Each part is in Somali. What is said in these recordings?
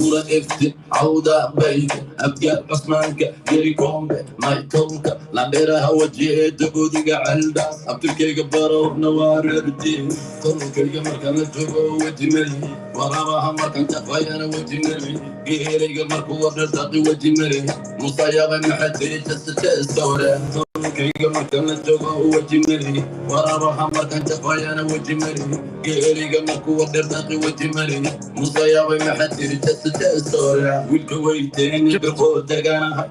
افتي عودة بيك أبقى عثمانك جري كومبي ما يتوقع لا بيرها وجهت قودي قعلدا أبتكي قبارة ونوار ردي طلقي مركان الجوغو وجمري ورابها مركان تفايانا وجمري قيري مركو ورداقي وجمري مصايبة محدي تستوري طلقي مركان الجوغو وجمري ورابها مركان تفايانا وجمري قيري مركو ورداقي وجمري مصايبة محدي تستوري والكويتين يقفوا دقانا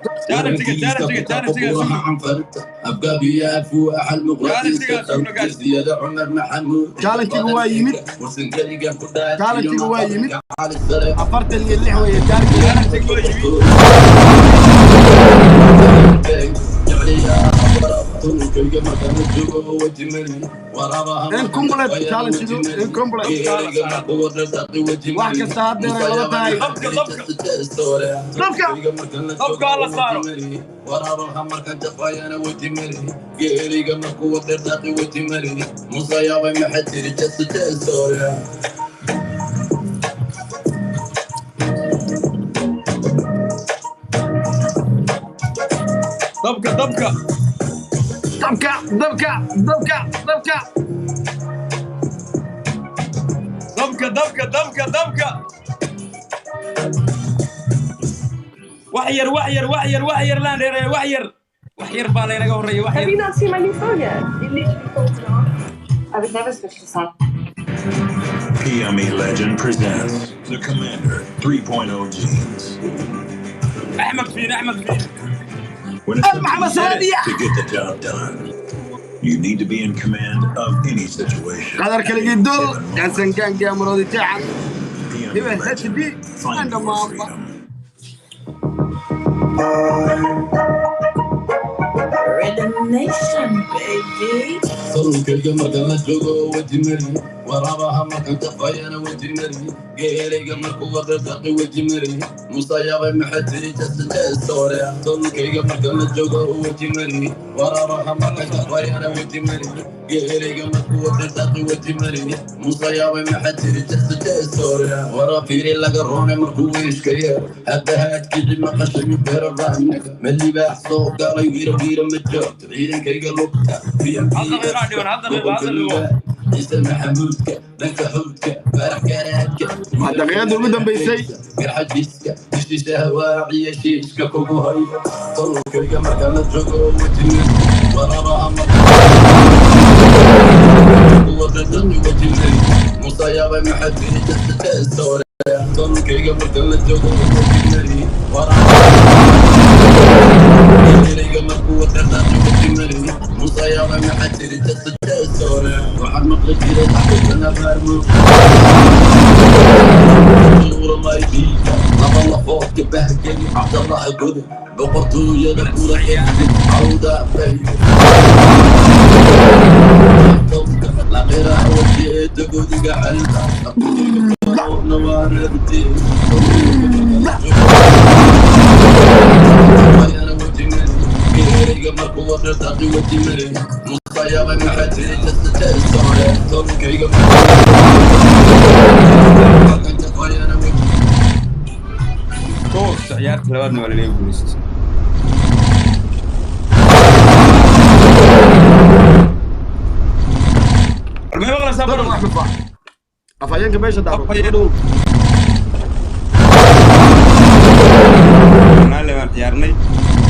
أبقى بيافو أحل مغرقي زيادة عمر محمود كالنتي هو يمد كالنتي هو يمد عفرت اللي هو يدار كالنتي هو يمد إن كومبلت كالنتي إن كومبلت واحد كساد طبقة على صاروا ورابها مركان تفايانا وجمري قيري قمك وقرداقي وجمري مصايبة محتري تستوري طبقة طبقة دبكة دبكة دبكة دبكة دبكة دبكة دبكة دبكة وحير وحير وحير وحير لاندير وحير وحير بالينا قوري وحير. Have you not seen my new phone yet? It literally folds it off. I would never switch this on. PME Legend presents the Commander 3.0 jeans. أحمد فين أحمد فين. When it's to get the job done, you need to be in command of any situation. هذا الكل يدل كان كان جامرودي تعال. هو هتبي عنده ما Rhythm Nation, baby. طلقي مركان الجوغو وجمري ورابها مركان تفايانا وجمري قيري قمك وقرداقي وجمري مصايبة محتري تستوري طلقي مركان الجوغو وجمري ورابها مركان تفايانا وجمري قيري قمك وقرداقي وجمري مصايبة محتري تستوري ورا فيري لقروني مركويش كير هدهات كجي مقشمي بير الرامنك ملي بحصو قالي ويرا ويرا مجوب تعيري كي قلوبتا في يسمى حمودك لك حودك فرح كراتك هذا غير المدن بيسي قرحة جيسك تشتي شهواعي شيشك كوكو هاي طلوك القمر كانت جوكو وجنين ورابها وردني وجنين مصايبة محدي تستوري طلوك القمر كانت جوكو وجنين ورابها مصايبة محدي تستوري وحد مطلق كده تحت انا فارمو صورة ما يجيك لما الله فوق بهجل عبد الله قدر بقرتو يا ذكورة حياتي عودة بي لا غيرها وجهت قودي قعلتا نوار ردي قيري قمك وقرداقي وجمري مصايبة محتري تستوري طلقي قمك كنت فايانا وجمري كوش عيارت لبادنا ولا ليه بوليس ما يبغى سافر راح نفع أفاينك بيش دارو ما لما عيارني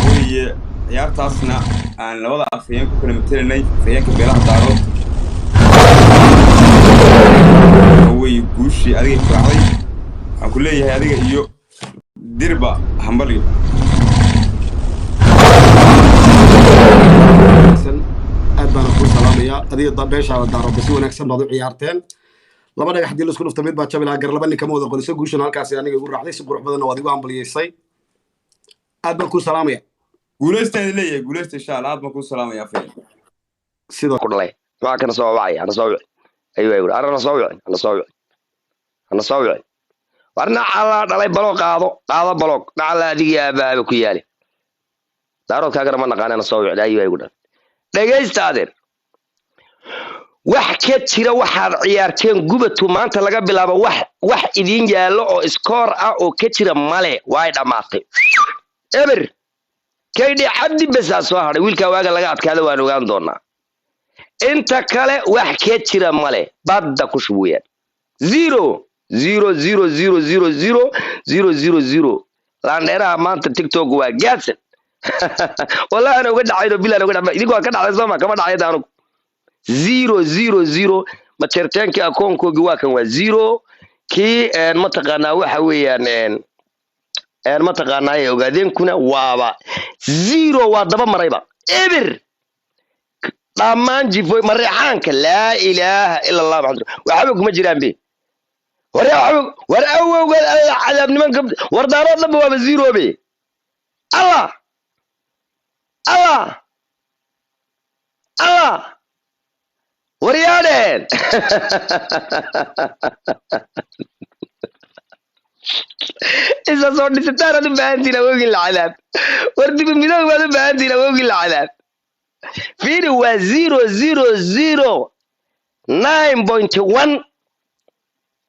وهي عيارتاسنا aan labada afayeen ku kala matelanay afayeenka beelaha daarood way guushi adiga ku raacday waxaan ku leeyahay adiga iyo dirba hambaliyo aad baan ku salaamayaa adiga beesha daarood si wanaagsan baad u ciyaarteen laba dhagax dil isku dhufta mid baa jabil agar laba nin kama wada qoriso guushan halkaas aniga igu raacday si qurux badan oo adigu hambaliyeysay aad baan ku salaamayaa guuleystay leeyahay guuleystay insha Allah aad ma ku salaamaya afay sidoo ku dhalay waxa kana soo wacay ana soo wacay ayuu arana soo wacay ana soo wacay warna ala dhalay balo qaado balo dhaala adiga baaba ku yaali daarood kaaga ma naqaan ana soo wacay ayuu dhan dhageystaadeen wax ka jira waxaad ciyaarteen gubatu maanta laga bilaabo wax idin yaalo oo score ah oo ka jira male way dhamaatay eber kaydi cabdi bas soo haray wiilka waaga laga adkaado waan ogaan doonaa inta kale wax ka jira male badda ku shubayaan 0 laandheeraha maanta TikTok waa gaadsan wala ana uga dhacaydo bilaan uga dhacay idigu ka dhacay Soomaa kama dhacay daanu 0 ma tirtaanka akoonkoogi waa kan waa 0 ki ma taqaanaa waxa weeyaan ma taqaanaa ay ogaadeen kuna waaba 0 waa daba marayba eber dhamaan jifoy mareexaanka laa ilaaha illa allah muhammad waxa kuma jiraan be war awowga cadaab nimanka war daarood laba waa 0 be Allah وريانين إذا صار ستارة بهندي لوجه العذاب وردي بمدوق بعد بهندي لوجه العذاب فين هو 000 9.1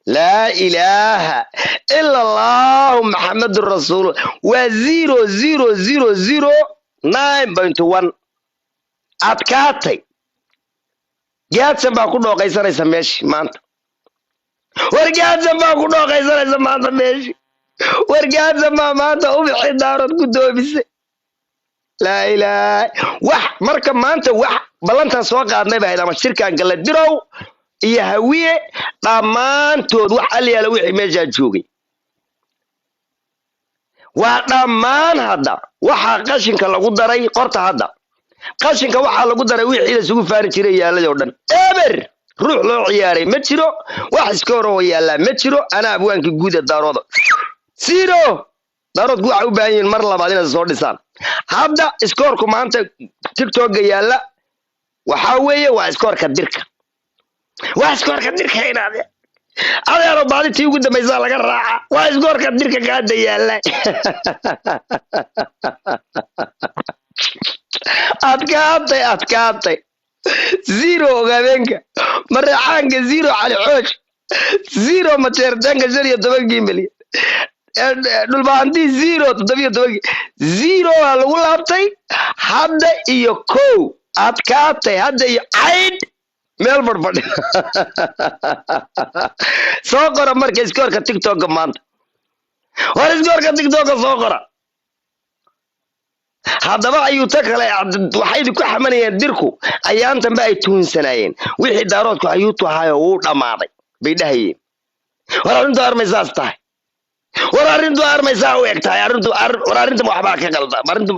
لا إله إلا الله محمد الرسول و 0 9.1 adkaatay gaadsan baa ku dhooqaysanaysa meeshii maanta war gaadsan baa ku dhooqaysanaysa maanta meeshii war gaadsan baa maanta u bixi daarad ku doobisay laa ilaaha wax marka maanta wax ballantan soo qaadnay baa ama shirkaan gala dirow iyo hawiye dhammaantood wax aliyaala wixii meesha joogay waa dhammaan hadda waxa qashinka lagu daray qorta hadda qashinka waxa lagu daray wixii la isugu faari jiray yaalada oo dhan eber ruux loo ciyaaray ma jiro wax iskoor oo yaala ma jiro ana abwaanki guud ee daarooda 0 daarood waxa u baahan yihiin mar labaad inay soo dhisaan hadda iskoorku maanta TikTok yaala waxa weeye waa iskoorka dirka inaade adeero baadi tii ugu dambaysa laga raaca waa iskoorka dirka gaada yaala adkaatay 0 ogaabenka mareexaanka 0 cali xooj 0 mateertanka 15 milyan dhulbaantii 0 waa lagu laabtay hadda iyo kow adkaatay hadda iyo cayd meel fadhi soo qora marka iskoorka TikTok maanta war iskoorka TikTok soo qora haddaba ayuu ta kale waxay ku xamanayeen dirku ayaantanba ay tuunsanaayeen wixii daaroodku ayuu tahay oo uu dhamaaday bay dhahayeen war arrintu armaysaa u egtahay arrintu waxbaa ka qalda arrintu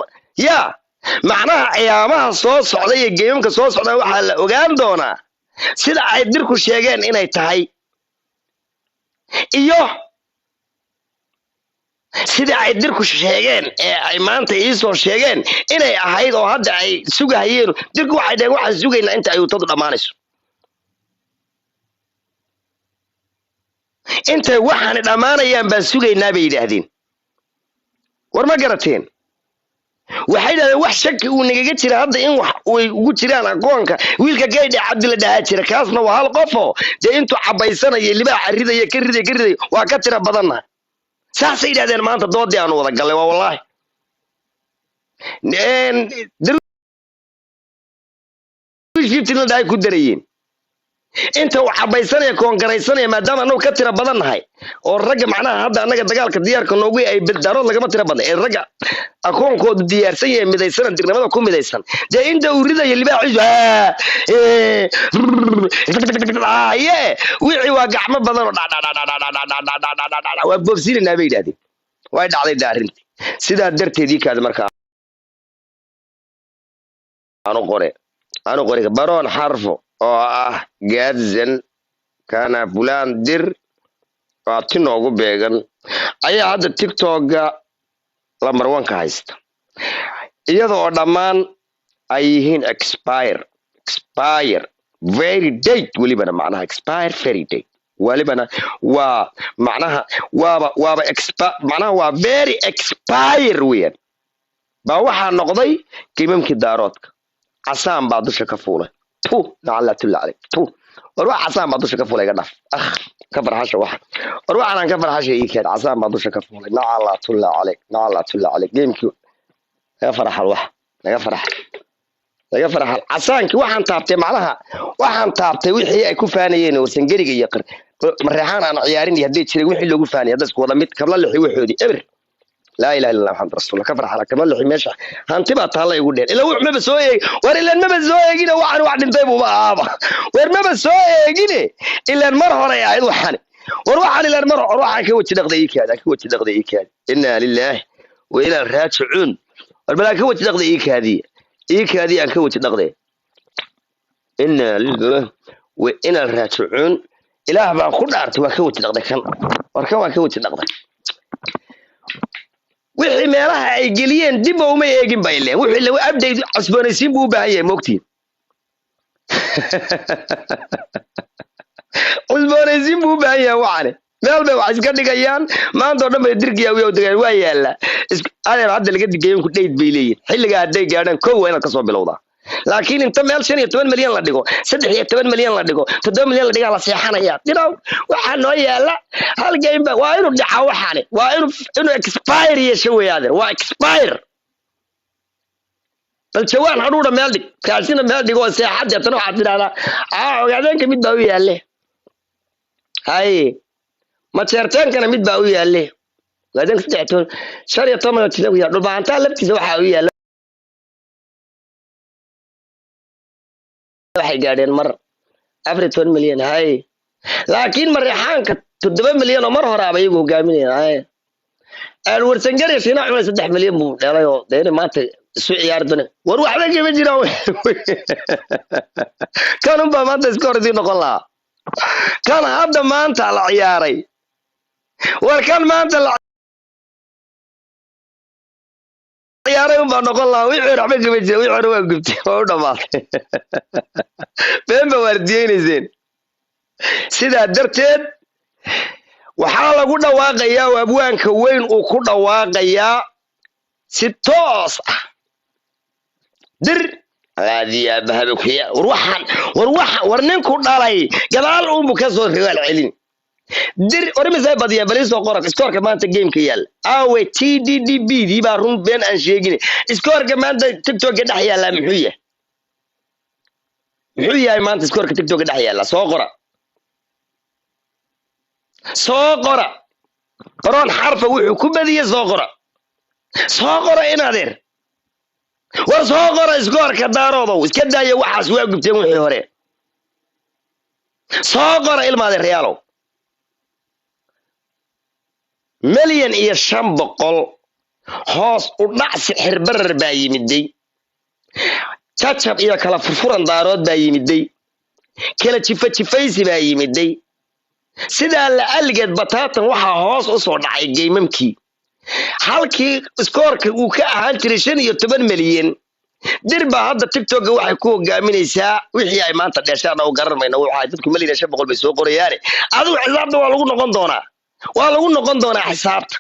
ya macnaha ciyaamaha soo socda iyo geemka soo socda waxaa la ogaan doonaa sida ay dirku sheegeen inay tahay iyo sida ay dirku sheegeen ee ay maanta isoo sheegeen inay ahayd oo hadda ay sugahayeen dirku waxay dhaheen waxaan sugaynaa inta ay utadu dhamaanayso inta waxaan dhamaanayaan baan sugaynaa bay yiraahdeen war ma garateen waxay dhahdeen wax shaki uu nagaga jira hadda in wax way ugu jiraan akoonka wiilka gaydhe Cabdilla dhahaa jira kaasna waa hal qof oo intuu cabaysanaya libaaxa ridaya ka riday waa ka tira badanna saasay yiraahdeen maanta doodii aan wada galay waa wallahi darwiishkiina dhaay ku darayeen inta uu cabaysanaya koongaraysanaya maadaama anagu ka tira badannahay oo ragga macnaha hadda anaga dagaalka diyaarka noogu ay daarood lagama tira badan ee ragga akoonkoodu diyaarsan yahay midaysan dirnimada ku midaysan inta uu ridayo libaaxiisu wixii waa gacmo badan oo waa boobsiinayna bay yiraahdeen way dhacday daarintii sidaa darteedii kaad markaa aanu qore baroon xarfo oo ah gaadsan kana fulaan dir waati noogu beegan ayaa hadda TikTok-ga lambar 1 ka haysta iyadoo dhammaan ay yihiin expire very date walibana macnaha expire very date walibana waa macnaha waaba expire macnaha waa very expire weeyaan baa waxaa noqday qiimamkii daaroodka casaan baa dusha ka fuulay تو نعلا تلا عليك تو وروح عصام ما دوش كفوله قدف اخ كفر حاشه واحد وروح انا كفر حاشه يكاد عصام ما دوش كفوله نعلا تلا عليك نعلا تلا عليك جيمكيو يا فرح الواحد يا فرح laga faraxal casaankii waxaan taabtay macnaha waxaan taabtay wixii ay ku faanayeen oo sangariga iyo qar marreexaan aan ciyaarin iyo hadii jiray wixii lagu faanay dadku wada mid kabla lixi waxoodi eber la ilaha illa muhammad rasuulullah ka faraxal kabla lixi meesha hanti baa taala igu dheer ila wuxuu ma soo eeg war ila ma soo eegina waxaan wax dhintay buu aaba war ma soo eegine ila mar hore ay waxaan war waxaan ila mar hore waxaan ka waji dhaqday kaad inna lillahi wa ila raaji'un war bala ka waji dhaqday kaadii إيكادي أنك وتدقدي إن لله وإن الراجعون إله بان خد أرتوا كوت تدقدي كان وركوا كوت تدقدي وحي ما لها إيجليين دبوا وما يجين بايلين وحي لو أبدأ عصبان يسيبوا بهاي موكتين عصبان يسيبوا بهاي وعلي meel bay wax iska dhigayaan maanta oo dhan bay dirgiya u yowdagay waa yaala adeer hadda laga digayo ku dheyd bay leeyihiin xilliga haday gaadhaan kow waa inaad ka soo bilowdaa laakiin inta meel 15 milyan la dhigo 13 milyan la dhigo 7 milyan la dhigo la seexanaya dinaw waxa noo yaala hal game ba waa inuu dhaca waxaani waa inuu expire yeesho weeyaadeer waa expire bal jawaan hadhuudha meel dhig kaasina meel dhigo seexad tan waxa tiraahdaa ogaadeenka mid baa u yaale hay ما تشرتين كان ميد باوية ليه بعدين استعتون شري طمنة تلاقيها ربع أنت لبتي زوحاوية لا واحد قاعدين مرة أفرد 1 مليون هاي لكن مريحان كتدبر مليون مرة رابع يجوا قامين هاي الورسنجري فينا عمل 6 مليون مو لا ده ما سوء ياردنا وروح على جيب جراوي كانوا بما تذكر دي نقولها كان هذا ما أنت على عياري وكان ما أنت عياري وما نقول الله ويعير عمك بيجي ويعير وقفتي وده ما فين بورديني زين سيدا درتين وحالا قلنا واقعيا وابوان كوين وقلنا واقعيا ستوس در هذه يا بهبك هي وروحا ورنينكو دالاي قال بكسو رجال علين در ورمي زي بديا بليس وقرك سكور كمان تجيم كيال أو تي دي دي بي دي بارون بين أنشيجني سكور كمان تيك توك كده حيالا محوية ما أنت سكور تيك توك كده حيالا صقرة قران حرف وحكومة دي صقرة إنا در وصقرة سكور كدارو كده يا واحد سواق بتمو حيوري صقرة إلما در ريالو مليون iyo 500 hoos u dhac sixir barar baa yimiday chachab iyo kala furfuran daarood baa yimiday kala jifaysi baa yimiday sida la algeed bataatan waxa hoos u soo dhacay geymamkii halkii scoorka uu ka ahaan jiray 15 milyan dirba hadda tiktok waxay ku hogaaminaysaa wixii ay maanta dheeshaan oo garanayna waxa dadku milyan 500 bay soo qorayaan adigu xisaabta waa lagu noqon doonaa xisaabta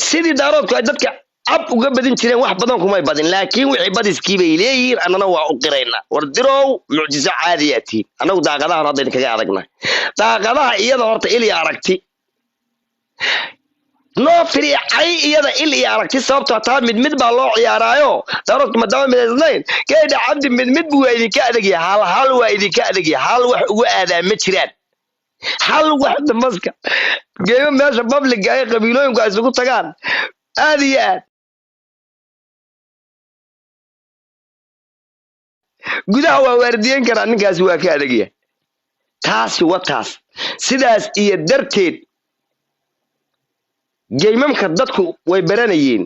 sidii daaroodku ay dadka ab uga badin jireen wax badan kuma badin laakiin wixii badiskii bay leeyihiin annana waa u qirayna war dirow mucjiso caadiyaati anagu daaqadaha hadda kaga adagna daaqadaha iyada horta ili aragti noo firiicay iyada ili aragti sababtoo taa mid baa loo ciyaaraayo daaroodku madama midaysnayn geedha cabdi mid buu idinka adagyahay hal waa idinka adagyahay hal wax ugu aadaa ma jiraan hal واحد مسكة جايين ماشي بابليك جاي قبيلوين قاعد يسوقوا تجان هذه gudaha waa waardiyen kara ninkaas waa ka adagaya taasi waa taas sidaas iyo darteed geymamka dadku way baranayeen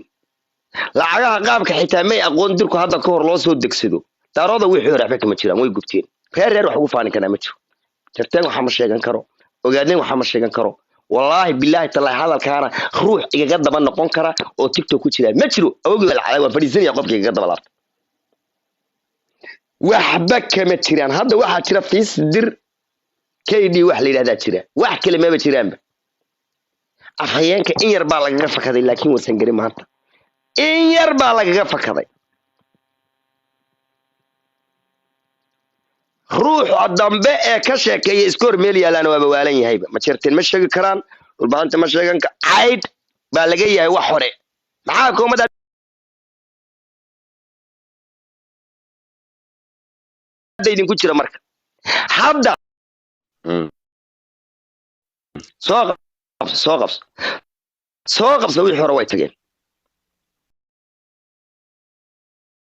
lacagaha qaabka xitaa may aqoon dirku hadda ka hor loo soo degsado daarooda wixii hore afka ma jiraan way gubteen reer wax ugu faani kana ma jiro jarteen waxa ma sheegan karo ogaadeen waxa ma sheegan karo wallahi billahi taala hadalkaana ruux igaga daba noqon kara oo tiktok ku jira ma jiro awoogi wal calaamad waa fadhiisanaya qofka igaga daba laabta waxba kama jiraan hadda waxa jira fiis dir KD wax la yiraahdaa jira wax kale ma jiraanba afhayeenka in yar baa lagaga fakaday laakiin wasan gari maanta in yar baa lagaga fakaday ruuxa dambe ee ka sheekeeya iskoor meel yaalaan waa bawaalan yahayba ma jirteen ma sheegi karaan dhulbaanta ma sheegan ka cayd baa laga yahay wax hore maxaa koomada idinku jira marka hadda soo qabso wixii hore way tageen